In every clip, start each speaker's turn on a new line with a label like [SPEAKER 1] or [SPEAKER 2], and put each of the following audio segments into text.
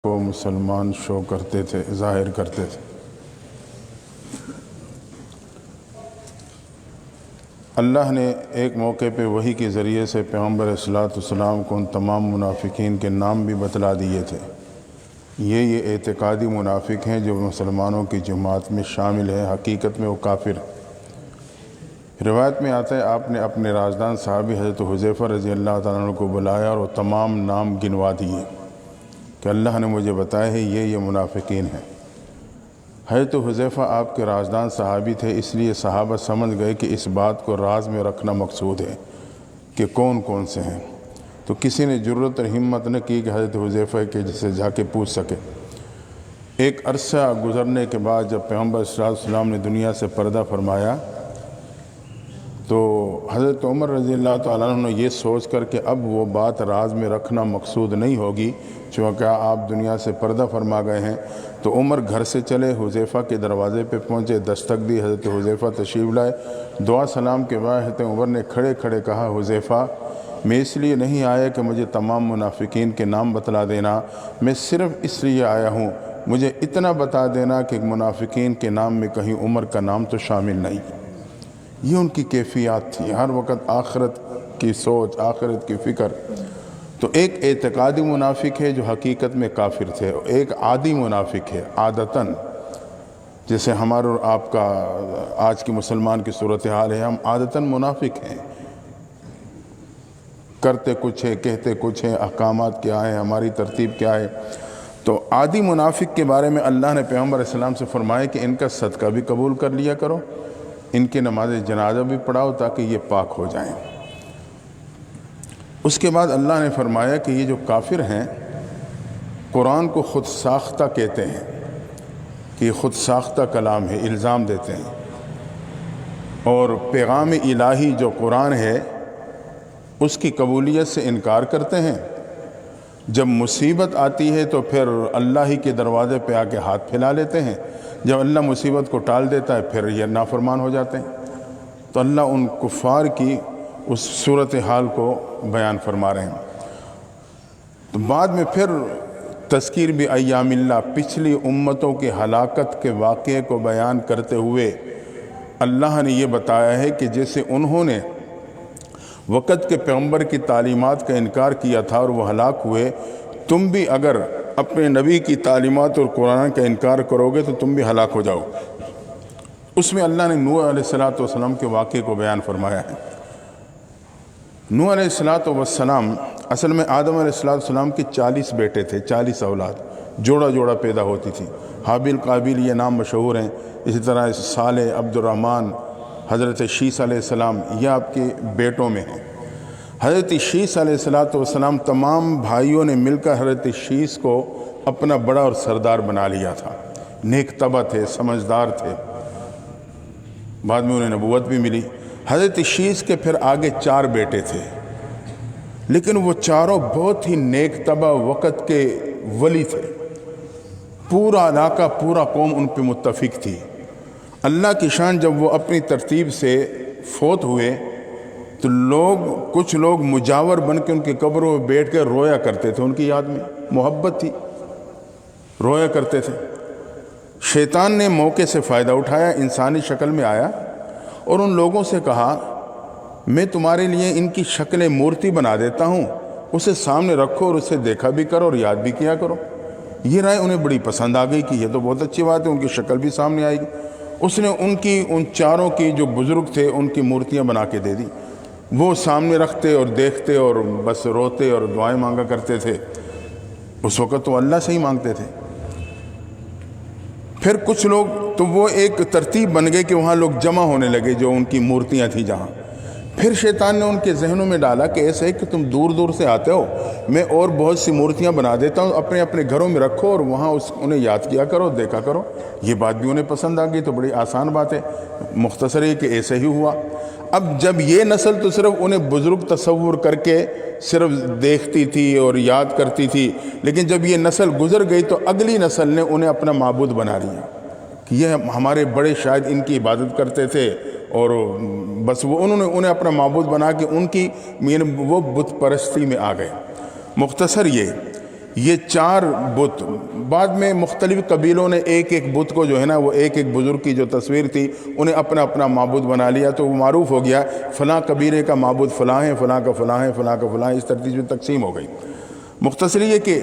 [SPEAKER 1] کو مسلمان شو کرتے تھے، ظاہر کرتے تھے۔ اللہ نے ایک موقع پہ وحی کے ذریعے سے پیغمبر علیہ الصلوۃ والسلام کو ان تمام منافقین کے نام بھی بتلا دیے تھے۔ یہ اعتقادی منافق ہیں جو مسلمانوں کی جماعت میں شامل ہیں، حقیقت میں وہ کافر ہیں۔ روایت میں آتا ہے آپ نے اپنے رازدان صحابی حضرت حذیفہ رضی اللہ تعالیٰ عنہ کو بلایا اور وہ تمام نام گنوا دیے کہ اللہ نے مجھے بتایا ہے یہ منافقین ہیں۔ حضرت حذیفہ آپ کے رازدان صحابی تھے، اس لیے صحابہ سمجھ گئے کہ اس بات کو راز میں رکھنا مقصود ہے کہ کون کون سے ہیں، تو کسی نے جرأت اور ہمت نہ کی کہ حضرت حذیفہ کے جسے جا کے پوچھ سکے۔ ایک عرصہ گزرنے کے بعد جب پیغمبر صلی اللہ علیہ وسلم نے دنیا سے پردہ فرمایا تو حضرت عمر رضی اللہ تعالیٰ عنہ نے یہ سوچ کر کہ اب وہ بات راز میں رکھنا مقصود نہیں ہوگی، چونکہ آپ دنیا سے پردہ فرما گئے ہیں، تو عمر گھر سے چلے، حذیفہ کے دروازے پہ پہنچے، دستک دی، حضرت حذیفہ تشریف لائے۔ دعا سلام کے بعد حضرت عمر نے کھڑے کھڑے کہا، حذیفہ میں اس لیے نہیں آیا کہ مجھے تمام منافقین کے نام بتلا دینا، میں صرف اس لیے آیا ہوں مجھے اتنا بتا دینا کہ منافقین کے نام میں کہیں عمر کا نام تو شامل نہیں۔ یہ ان کی کیفیات تھی، ہر وقت آخرت کی سوچ، آخرت کی فکر۔ تو ایک اعتقادی منافق ہے جو حقیقت میں کافر تھے، ایک عادی منافق ہے عادتاً، جیسے ہمارا اور آپ کا آج کی مسلمان کی صورتحال ہے، ہم عادتاً منافق ہیں، کرتے کچھ ہے، کہتے کچھ ہیں، احکامات کیا ہیں، ہماری ترتیب کیا ہے۔ تو عادی منافق کے بارے میں اللہ نے پیغمبر علیہ السلام سے فرمایا کہ ان کا صدقہ بھی قبول کر لیا کرو، ان کی نماز جنازہ بھی پڑھاؤ تاکہ یہ پاک ہو جائیں۔ اس کے بعد اللہ نے فرمایا کہ یہ جو کافر ہیں قرآن کو خود ساختہ کہتے ہیں کہ یہ خود ساختہ کلام ہے، الزام دیتے ہیں، اور پیغام الہی جو قرآن ہے اس کی قبولیت سے انکار کرتے ہیں۔ جب مصیبت آتی ہے تو پھر اللہ ہی کے دروازے پہ آ کے ہاتھ پھیلا لیتے ہیں، جب اللہ مصیبت کو ٹال دیتا ہے پھر یہ نافرمان ہو جاتے ہیں۔ تو اللہ ان کفار کی اس صورتحال کو بیان فرما رہے ہیں۔ تو بعد میں پھر تذکیر بھی ایام اللہ، پچھلی امتوں کی ہلاکت کے واقعے کو بیان کرتے ہوئے اللہ نے یہ بتایا ہے کہ جیسے انہوں نے وقت کے پیغمبر کی تعلیمات کا انکار کیا تھا اور وہ ہلاک ہوئے، تم بھی اگر اپنے نبی کی تعلیمات اور قرآن کا انکار کرو گے تو تم بھی ہلاک ہو جاؤ۔ اس میں اللہ نے نوح علیہ السلام کے واقعے کو بیان فرمایا ہے۔ نوح علیہ السلام اصل میں آدم علیہ السلام کے 40 بیٹے تھے، 40 اولاد، جوڑا جوڑا پیدا ہوتی تھی۔ حابیل قابیل یہ نام مشہور ہیں، اسی طرح صالح، عبد الرحمن، حضرت شیس علیہ السلام، یہ آپ کے بیٹوں میں ہیں۔ حضرت شیس علیہ السلام تمام بھائیوں نے مل کر حضرت شیس کو اپنا بڑا اور سردار بنا لیا تھا۔ نیک طبع تھے، سمجھدار تھے، بعد میں انہیں نبوت بھی ملی۔ حضرت شیس کے پھر آگے 4 بیٹے تھے، لیکن وہ چاروں بہت ہی نیک طبع وقت کے ولی تھے، پورا علاقہ، پورا قوم ان پہ متفق تھی۔ اللہ کی شان جب وہ اپنی ترتیب سے فوت ہوئے تو کچھ لوگ مجاور بن کے ان کی قبروں میں بیٹھ کر رویا کرتے تھے، ان کی یاد میں محبت تھی، رویا کرتے تھے۔ شیطان نے موقع سے فائدہ اٹھایا، انسانی شکل میں آیا اور ان لوگوں سے کہا میں تمہارے لیے ان کی شکل مورتی بنا دیتا ہوں، اسے سامنے رکھو اور اسے دیکھا بھی کرو اور یاد بھی کیا کرو۔ یہ رائے انہیں بڑی پسند آ گئی کہ یہ تو بہت اچھی بات ہے، ان کی شکل بھی سامنے آئے گی۔ اس نے ان چاروں کی جو بزرگ تھے ان کی مورتیاں بنا کے دے دی، وہ سامنے رکھتے اور دیکھتے اور بس روتے اور دعائیں مانگا کرتے تھے۔ اس وقت تو اللہ سے ہی مانگتے تھے۔ پھر کچھ لوگ تو وہ ایک ترتیب بن گئے کہ وہاں لوگ جمع ہونے لگے جو ان کی مورتیاں تھیں جہاں۔ پھر شیطان نے ان کے ذہنوں میں ڈالا کہ ایسا ہے کہ تم دور دور سے آتے ہو، میں اور بہت سی مورتیاں بنا دیتا ہوں، اپنے اپنے گھروں میں رکھو اور وہاں انہیں یاد کیا کرو، دیکھا کرو۔ یہ بات بھی انہیں پسند آ گئی، تو بڑی آسان بات ہے، مختصر ہے کہ ایسے ہی ہوا۔ اب جب یہ نسل تو صرف انہیں بزرگ تصور کر کے صرف دیکھتی تھی اور یاد کرتی تھی، لیکن جب یہ نسل گزر گئی تو اگلی نسل نے انہیں اپنا معبود بنا لیا کہ یہ ہمارے بڑے شاید ان کی عبادت کرتے تھے، اور بس وہ انہوں نے انہیں اپنا معبود بنا کے ان کی وہ بت پرستی میں آ گئے۔ مختصر یہ 4 بت بعد میں مختلف قبیلوں نے ایک ایک بت کو جو ہے نا وہ ایک ایک بزرگ کی جو تصویر تھی انہیں اپنا اپنا معبود بنا لیا، تو وہ معروف ہو گیا فلاں قبیلے کا معبود فلاں ہے، فلاں کا فلاں ہے، فلاں کا فلاں، اس ترتیب سے تقسیم ہو گئی۔ مختصر یہ کہ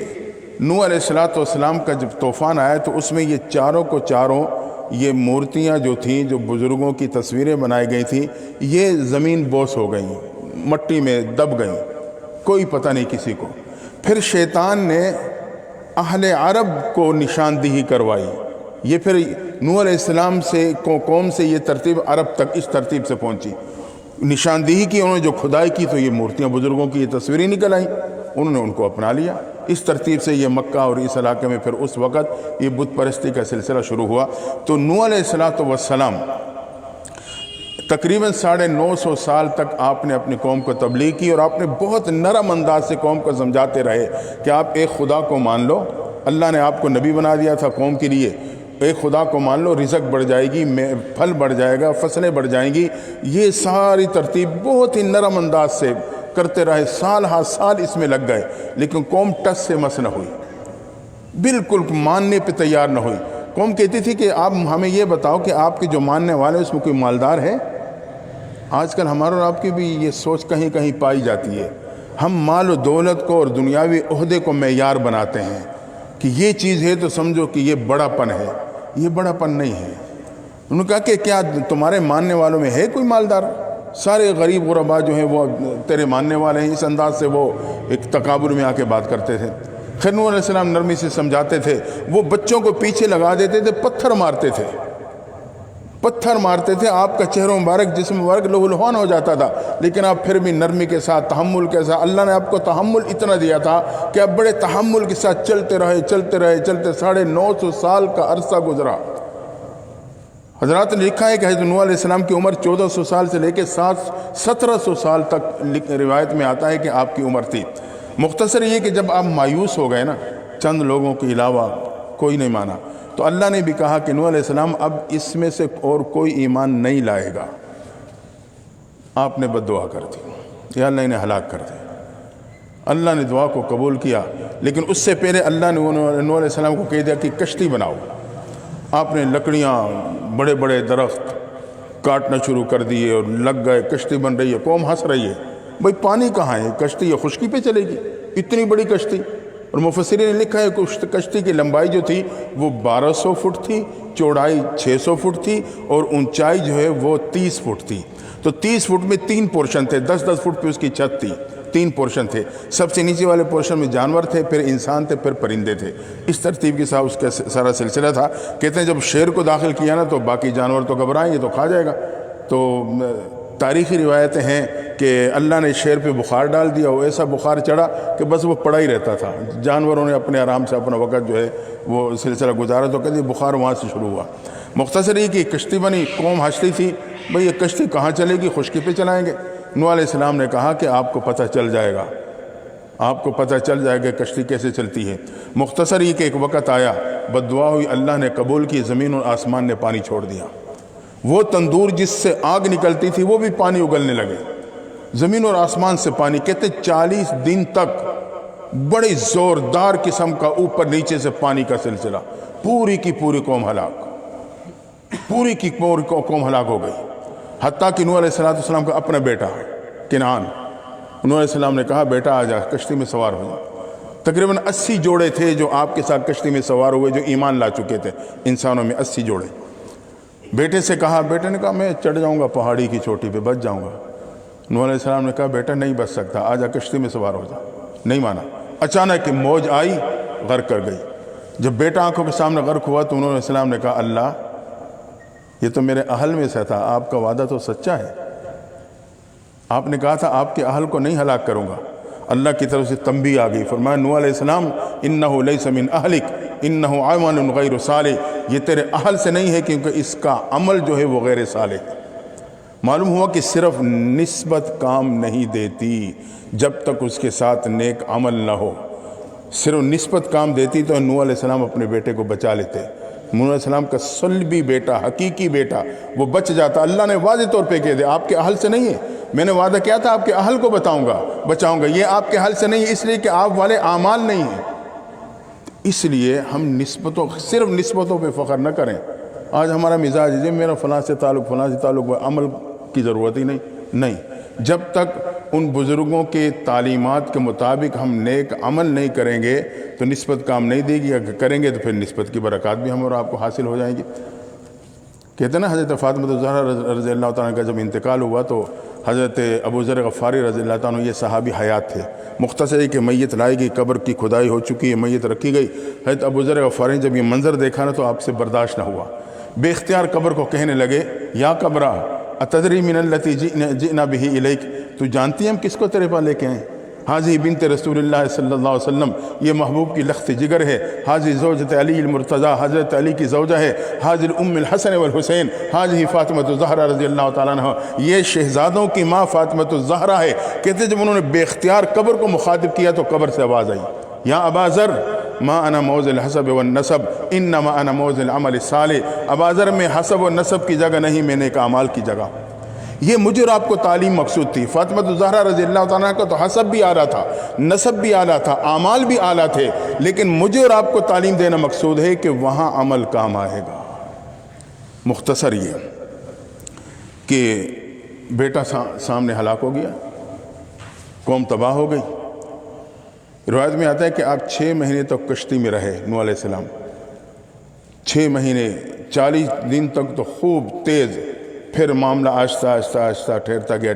[SPEAKER 1] نوح علیہ السلام کا جب طوفان آیا تو اس میں یہ چاروں کو چاروں یہ مورتیاں جو تھیں، جو بزرگوں کی تصویریں بنائی گئی تھیں، یہ زمین بوس ہو گئیں، مٹی میں دب گئیں، کوئی پتہ نہیں کسی کو۔ پھر شیطان نے اہل عرب کو نشاندہی کروائی، یہ پھر نوح علیہ السلام سے قوم سے یہ ترتیب عرب تک اس ترتیب سے پہنچی، نشاندہی کی انہوں نے جو کھدائی کی تو یہ مورتیاں بزرگوں کی یہ تصویریں نکل آئیں، انہوں نے ان کو اپنا لیا۔ اس ترتیب سے یہ مکہ اور اس علاقے میں پھر اس وقت یہ بت پرستی کا سلسلہ شروع ہوا۔ تو نوح علیہ السلام تقریباً 950 سال تک آپ نے اپنی قوم کو تبلیغ کی، اور آپ نے بہت نرم انداز سے قوم کو سمجھاتے رہے کہ آپ ایک خدا کو مان لو، اللہ نے آپ کو نبی بنا دیا تھا قوم کے لیے، ایک خدا کو مان لو، رزق بڑھ جائے گی، پھل بڑھ جائے گا، فصلیں بڑھ جائیں گی۔ یہ ساری ترتیب بہت ہی نرم انداز سے کرتے رہے، سال ہا سال اس میں لگ گئے، لیکن قوم ٹس سے مس نہ ہوئی، بالکل ماننے پہ تیار نہ ہوئی۔ قوم کہتی تھی کہ آپ ہمیں یہ بتاؤ کہ آپ کے جو ماننے والے اس میں کوئی مالدار ہے؟ آج کل ہمارے اور آپ کی بھی یہ سوچ کہیں کہیں پائی جاتی ہے، ہم مال و دولت کو اور دنیاوی عہدے کو معیار بناتے ہیں کہ یہ چیز ہے تو سمجھو کہ یہ بڑا پن ہے، یہ بڑا پن نہیں ہے۔ انہوں نے کہا کہ کیا تمہارے ماننے والوں میں ہے کوئی مالدار؟ سارے غریب غربا جو ہیں وہ تیرے ماننے والے ہیں، اس انداز سے وہ ایک تکابر میں آ کے بات کرتے تھے۔ خیر نوح علیہ السلام نرمی سے سمجھاتے تھے، وہ بچوں کو پیچھے لگا دیتے تھے، پتھر مارتے تھے، آپ کا چہرہ مبارک جسم مبارک لہو لہان ہو جاتا تھا، لیکن آپ پھر بھی نرمی کے ساتھ، تحمل کے ساتھ، اللہ نے آپ کو تحمل اتنا دیا تھا کہ آپ بڑے تحمل کے ساتھ چلتے رہے 950 سال کا عرصہ گزرا۔ حضرات نے لکھا ہے کہ حضرت نوح علیہ السلام کی عمر 1400 سال سے لے کے 1700 سال تک روایت میں آتا ہے کہ آپ کی عمر تھی۔ مختصر یہ کہ جب آپ مایوس ہو گئے نا، چند لوگوں کے علاوہ کوئی نہیں مانا، تو اللہ نے بھی کہا کہ نوح علیہ السلام اب اس میں سے اور کوئی ایمان نہیں لائے گا۔ آپ نے بد دعا کر دی، یا اللہ انہیں ہلاک کر دے۔ اللہ نے دعا کو قبول کیا، لیکن اس سے پہلے اللہ نے نوح علیہ السلام کو کہہ دیا کہ کشتی بناؤ۔ آپ نے لکڑیاں، بڑے بڑے درخت کاٹنا شروع کر دیے اور لگ گئے، کشتی بن رہی ہے، قوم ہنس رہی ہے، بھئی پانی کہاں ہے، کشتی یہ خشکی پہ چلے گی، اتنی بڑی کشتی۔ اور مفسرین نے لکھا ہے کہ کشتی کی لمبائی جو تھی وہ 1200 فٹ تھی، چوڑائی 600 فٹ تھی، اور اونچائی جو ہے وہ 30 فٹ تھی۔ تو 30 فٹ میں 3 پورشن تھے، 10-10 فٹ پہ اس کی چھت تھی، 3 پورشن تھے۔ سب سے نیچے والے پورشن میں جانور تھے، پھر انسان تھے، پھر پرندے تھے۔ اس ترتیب کے ساتھ اس کا سارا سلسلہ تھا۔ کہتے ہیں جب شیر کو داخل کیا نا تو باقی جانور تو گھبرائیں، یہ تو کھا جائے گا۔ تو تاریخی روایتیں ہیں کہ اللہ نے شیر پہ بخار ڈال دیا، وہ ایسا بخار چڑھا کہ بس وہ پڑا ہی رہتا تھا، جانوروں نے اپنے آرام سے اپنا وقت جو ہے وہ سلسلہ گزارا، تو کہتے ہیں بخار وہاں سے شروع ہوا۔ مختصر یہ کہ کشتی بنی، قوم ہنستی تھی، بھئی یہ کشتی کہاں چلے گی، خشکی پہ چلائیں گے۔ نوح علیہ السلام نے کہا کہ آپ کو پتہ چل جائے گا، آپ کو پتہ چل جائے گا کشتی کیسے چلتی ہے۔ مختصر یہ کہ ایک وقت آیا، بد دعا ہوئی، اللہ نے قبول کی، زمین اور آسمان نے پانی چھوڑ دیا۔ وہ تندور جس سے آگ نکلتی تھی وہ بھی پانی اگلنے لگے، زمین اور آسمان سے پانی۔ کہتے 40 دن تک بڑی زوردار قسم کا اوپر نیچے سے پانی کا سلسلہ، پوری کی پوری قوم ہلاک، پوری کی پوری قوم ہلاک ہو گئی۔ حتیٰ کہ نوح علیہ السلام کا اپنا بیٹا کنعان، نوح علیہ السلام نے کہا بیٹا آ جا کشتی میں سوار ہو جا۔ تقریباً 80 جوڑے تھے جو آپ کے ساتھ کشتی میں سوار ہوئے، جو ایمان لا چکے تھے انسانوں میں، 80 جوڑے۔ بیٹے سے کہا، بیٹے نے کہا میں چڑھ جاؤں گا پہاڑی کی چوٹی پہ، بچ جاؤں گا۔ نوح علیہ السلام نے کہا بیٹا نہیں بچ سکتا، آ جا کشتی میں سوار ہو جا۔ نہیں مانا۔ اچانک موج آئی، غرق کر گئی۔ جب بیٹا آنکھوں کے سامنے غرق ہوا تو نوح علیہ السلام نے کہا اللہ یہ تو میرے اہل میں سے تھا، آپ کا وعدہ تو سچا ہے، آپ نے کہا تھا آپ کے اہل کو نہیں ہلاک کروں گا۔ اللہ کی طرف سے تنبیہ آ گئی، فرمایا نوح علیہ السلام انہ لیس من اہلک انہ عمل غیر صالح، یہ تیرے اہل سے نہیں ہے کیونکہ اس کا عمل جو ہے وہ غیر صالح ہے۔ معلوم ہوا کہ صرف نسبت کام نہیں دیتی جب تک اس کے ساتھ نیک عمل نہ ہو۔ صرف نسبت کام دیتی تو نوح علیہ السلام اپنے بیٹے کو بچا لیتے۔ نوح علیہ السلام کا صلبی بیٹا، حقیقی بیٹا وہ بچ جاتا۔ اللہ نے واضح طور پہ کہہ دیا آپ کے اہل سے نہیں ہے، میں نے وعدہ کیا تھا آپ کے اہل کو بچاؤں گا، یہ آپ کے اہل سے نہیں ہے، اس لیے کہ آپ والے اعمال نہیں ہیں۔ اس لیے ہم صرف نسبتوں پہ فخر نہ کریں۔ آج ہمارا مزاج ہے میرا فلاں سے تعلق، فلاں سے تعلق، عمل کی ضرورت ہی نہیں۔ جب تک ان بزرگوں کے تعلیمات کے مطابق ہم نیک عمل نہیں کریں گے تو نسبت کام نہیں دے گی، اگر کریں گے تو پھر نسبت کی برکات بھی ہم اور آپ کو حاصل ہو جائیں گی۔ کہتے ہیں نا حضرت فاطمہ الزہرا رضی اللہ تعالیٰ کا جب انتقال ہوا تو حضرت ابو ذر غفاری رضی اللہ تعالیٰ یہ صحابی حیات تھے۔ مختصر ہے کہ میت لائی گئی، قبر کی کھدائی ہو چکی ہے، میت رکھی گئی۔ حضرت ابو ذر غفاری نے جب یہ منظر دیکھا نا تو آپ سے برداشت نہ ہوا، بے اختیار قبر کو کہنے لگے یا قبرہ اتدری من التی جئنا بہ الیک، تو جانتی ہیں ہم کس کو تیرے پاس لے کے آئیں؟ حاضی بنت رسول اللہ صلی اللہ علیہ وسلم، یہ محبوب کی لخت جگر ہے۔ حاضی زوجت علی المرتضی، حضرت علی کی زوجہ ہے۔ حاضر ام الحسن والحسین، حاضی فاطمہ الزہرا رضی اللہ تعالیٰ عنہ، یہ شہزادوں کی ماں فاطمہ الزہرا ہے۔ کہتے جب انہوں نے بے اختیار قبر کو مخاطب کیا تو قبر سے آواز آئی یا ابا ذر ما انا موضع الحسب والنسب انما انا موضع العمل الصالح، ابا ذر میں حسب و نسب کی جگہ نہیں، میں نیک اعمال کی جگہ۔ یہ مجھے اور آپ کو تعلیم مقصود تھی۔ فاطمہ الزہرا رضی اللہ تعالیٰ کا تو حسب بھی اعلیٰ تھا، نسب بھی اعلیٰ تھا، اعمال بھی اعلیٰ تھے، لیکن مجھے اور آپ کو تعلیم دینا مقصود ہے کہ وہاں عمل کام آئے گا۔ مختصر یہ کہ بیٹا سامنے ہلاک ہو گیا، قوم تباہ ہو گئی۔ روایت میں آتا ہے کہ آپ 6 مہینے تک کشتی میں رہے، نوح علیہ السلام 6 مہینے 40 دن تک تو خوب تیز، پھر معاملہ آہستہ آہستہ آہستہ ٹھہرتا گیا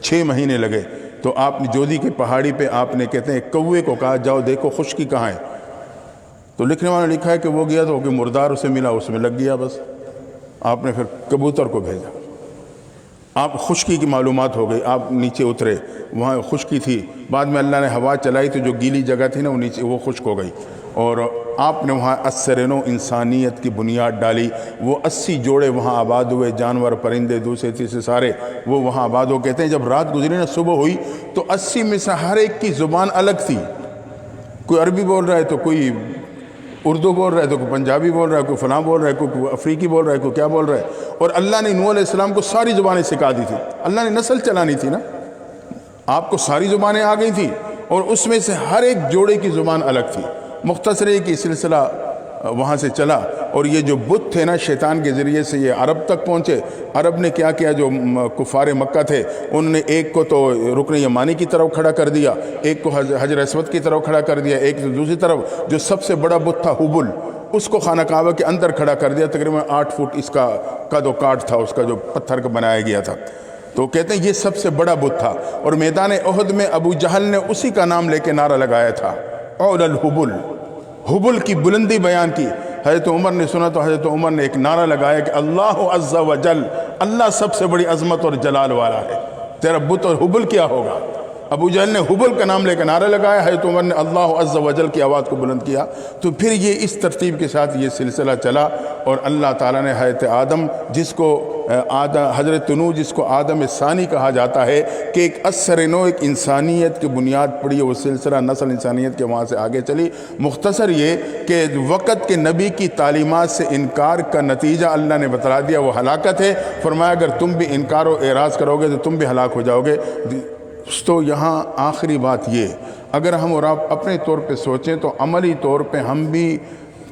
[SPEAKER 1] 6 مہینے لگے۔ تو آپ نے جودھی کی پہاڑی پہ آپ نے کہتے ہیں کوے کو کہا جاؤ دیکھو خشکی کہاں ہے، تو لکھنے والے نے لکھا ہے کہ وہ گیا تو کہ مردار اسے ملا، اس میں لگ گیا بس۔ آپ نے پھر کبوتر کو بھیجا، آپ خشکی کی معلومات ہو گئی، آپ نیچے اترے، وہاں خشکی تھی، بعد میں اللہ نے ہوا چلائی تو جو گیلی جگہ تھی نا وہ نیچے وہ خشک ہو گئی، اور آپ نے وہاں 80 نو انسانیت کی بنیاد ڈالی۔ وہ 80 جوڑے وہاں آباد ہوئے، جانور پرندے دوسرے تیسرے سارے وہ وہاں آباد ہو۔ کہتے ہیں جب رات گزری نا صبح ہوئی تو 80 میں سے ہر ایک کی زبان الگ تھی، کوئی عربی بول رہا ہے تو کوئی اردو بول رہا ہے تو کوئی پنجابی بول رہا ہے، کوئی فلاں بول رہا ہے، کوئی افریقی بول رہا ہے، کوئی کیا بول رہا ہے۔ اور اللہ نے نوح علیہ السلام کو ساری زبانیں سکھا دی تھی، اللہ نے نسل چلانی تھی نا، آپ کو ساری زبانیں آ گئی تھی اور اس میں سے ہر ایک جوڑے کی زبان الگ تھی۔ مختصر ہے کہ سلسلہ وہاں سے چلا، اور یہ جو بت تھے نا شیطان کے ذریعے سے یہ عرب تک پہنچے۔ عرب نے کیا کیا، جو کفار مکہ تھے انہوں نے ایک کو تو رکن یمانی کی طرف کھڑا کر دیا، ایک کو حجر اسود کی طرف کھڑا کر دیا، ایک دوسری طرف جو سب سے بڑا بت تھا حبل اس کو خانہ کعبہ کے اندر کھڑا کر دیا، تقریباً 8 فٹ اس کا قد و کاٹ تھا، اس کا جو پتھر کا بنایا گیا تھا۔ تو کہتے ہیں یہ سب سے بڑا بت تھا، اور میدان احد میں ابو جہل نے اسی کا نام لے کے نعرہ لگایا تھا، اول الحبل، حبل کی بلندی بیان کی۔ حضرت عمر نے سنا تو حضرت عمر نے ایک نعرہ لگایا کہ اللہ عز و جل، اللہ سب سے بڑی عظمت اور جلال والا ہے، تیرا بت اور حبل کیا ہوگا۔ ابو جہل نے حبل کا نام لے کے نعرہ لگایا، حضرت عمر نے اللہ عز و جل کی آواز کو بلند کیا۔ تو پھر یہ اس ترتیب کے ساتھ یہ سلسلہ چلا، اور اللہ تعالیٰ نے حضرت آدم جس کو حضرت نوح جس کو آدم ثانی کہا جاتا ہے کہ ایک اثر نو ایک انسانیت کی بنیاد پڑی، وہ سلسلہ نسل انسانیت کے وہاں سے آگے چلی۔ مختصر یہ کہ وقت کے نبی کی تعلیمات سے انکار کا نتیجہ اللہ نے بتلا دیا، وہ ہلاکت ہے۔ فرمایا اگر تم بھی انکار و اعراض کرو گے تو تم بھی ہلاک ہو جاؤ گے۔ تو یہاں آخری بات یہ، اگر ہم اور آپ اپنے طور پہ سوچیں تو عملی طور پہ ہم بھی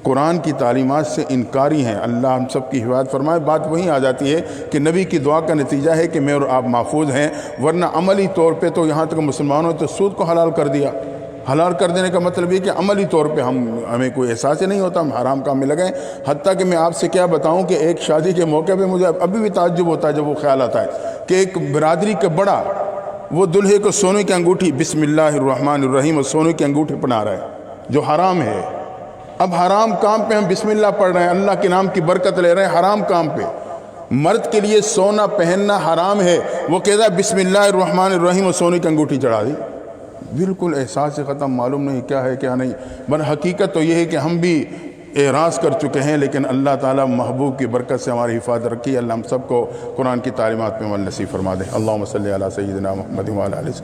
[SPEAKER 1] قرآن کی تعلیمات سے انکاری ہیں، اللہ ہم سب کی حفاظت فرمائے۔ بات وہیں آ جاتی ہے کہ نبی کی دعا کا نتیجہ ہے کہ میں اور آپ محفوظ ہیں، ورنہ عملی طور پہ تو یہاں تک مسلمانوں نے تو سود کو حلال کر دیا۔ حلال کر دینے کا مطلب یہ کہ عملی طور پہ ہمیں کوئی احساس ہی نہیں ہوتا، ہم حرام کام میں لگیں۔ حتیٰ کہ میں آپ سے کیا بتاؤں کہ ایک شادی کے موقع پہ مجھے ابھی بھی تعجب ہوتا ہے جب وہ خیال آتا ہے کہ ایک برادری کا بڑا وہ دلہے کو سونے کی انگوٹھی بسم اللہ الرحمن الرحیم اور سونے کی انگوٹھی پہنا رہا ہے، جو حرام ہے۔ اب حرام کام پہ ہم بسم اللہ پڑھ رہے ہیں، اللہ کے نام کی برکت لے رہے ہیں حرام کام پہ۔ مرد کے لیے سونا پہننا حرام ہے، وہ کہتا ہے بسم اللہ الرحمن الرحیم اور سونے کی انگوٹھی چڑھا دی۔ بالکل احساس سے ختم، معلوم نہیں کیا ہے کیا نہیں۔ بل حقیقت تو یہ ہے کہ ہم بھی اعراض کر چکے ہیں، لیکن اللہ تعالیٰ محبوب کی برکت سے ہماری حفاظت رکھی۔ اللہ ہم سب کو قرآن کی تعلیمات پہ عمل نصیب فرما دے۔ اللہم صلی علی سیدنا محمد و علی آلہ